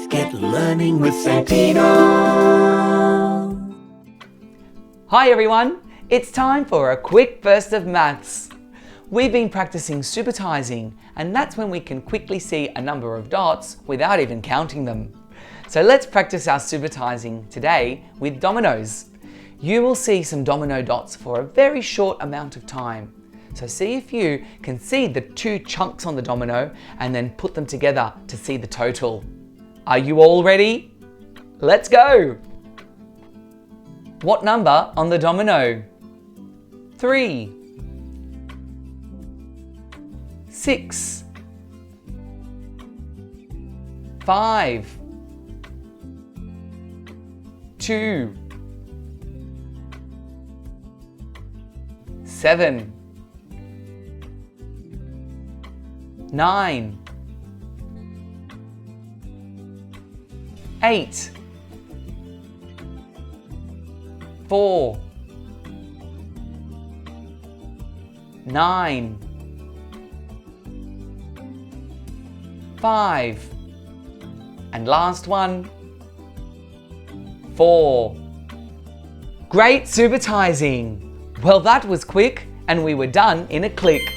Let's get learning with Santino. Hi everyone, it's time for a quick burst of maths. We've been practicing subitising, and that's when we can quickly see a number of dots without even counting them. So let's practice our subitising today with dominoes. You will see some domino dots for a very short amount of time. So see if you can see the two chunks on the domino and then put them together to see the total. Are you all ready? Let's go! What number on the domino? 3, 6, 5, 2, 7, 9, 8, 4, 9, 5, and last one, 4. Great subitising! Well, that was quick, and we were done in a click.